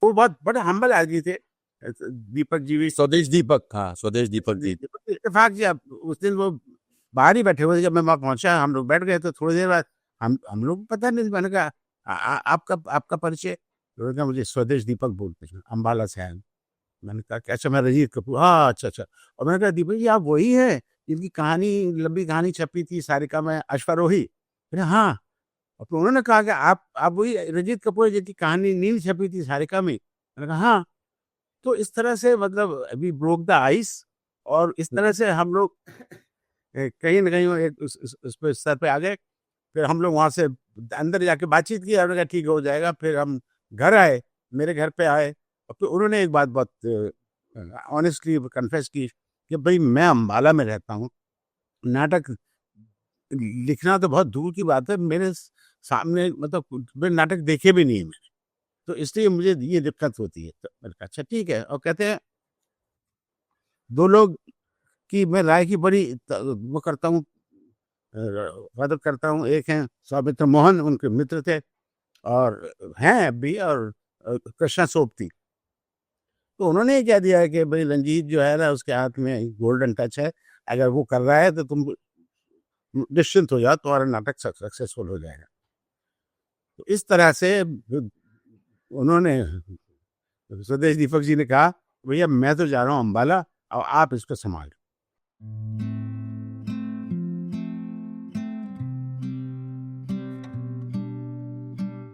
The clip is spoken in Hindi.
वो बहुत बड़े हम्बल आदमी थे, दीपक जी भी। स्वदेश दीपक, हाँ स्वदेश दीपक जी। इत्तेफाक जी, अब उस दिन वो बाहर ही बैठे हुए थे, जब मैं वहाँ पहुंचा हम लोग बैठ गए, तो थोड़ी देर बाद हम लोग को पता नहीं, मैंने कहा आपका आपका परिचय? तो उन्होंने कहा मुझे स्वदेश दीपक बोलते हैं, अम्बाला से आए हैं। मैंने कहा कि अच्छा, मैं रजीत कपूर, हाँ अच्छा अच्छा। और मैंने कहा दीपक जी आप वही हैं जिनकी कहानी, लंबी कहानी छपी थी सारिका में, अश्वारोही? बोले हाँ। और फिर उन्होंने कहा कि आप वही रजीत कपूर जिनकी कहानी नील छपी थी सारिका में? मैंने कहा हाँ। तो इस तरह से मतलब अभी ब्रोक द आइस, और इस तरह से हम लोग कहीं ना कहीं वो एक उस पे स्तर पे आ गए। फिर हम लोग वहां से अंदर जाके बातचीत की, हमने कहा ठीक हो जाएगा। फिर हम घर आए, मेरे घर पे आए, और फिर उन्होंने एक बात बहुत ऑनेस्टली कन्फेस की कि भाई मैं अम्बाला में रहता हूँ, नाटक लिखना तो बहुत दूर की बात है, मेरे सामने मतलब मेरे नाटक देखे भी नहीं है मैंने, तो इसलिए मुझे ये दिक्कत होती है। तो मैंने कहा अच्छा ठीक है। और कहते हैं दो लोग की मैं राय की बड़ी वो करता हूँ, मदद करता हूँ। एक हैं सौमित्र मोहन, उनके मित्र थे, और हैं अब भी, और कृष्णा सोबती। तो उन्होंने ये कह दिया है कि भाई रंजीत जो है ना, उसके हाथ में गोल्डन टच है, अगर वो कर रहा है तो तुम निश्चिंत हो जाओ, तुम्हारा नाटक सक्सेसफुल हो जाएगा। तो इस तरह से उन्होंने, स्वदेश दीपक जी ने कहा भैया मैं तो जा रहा हूँ अम्बाला, और आप इसको संभालो।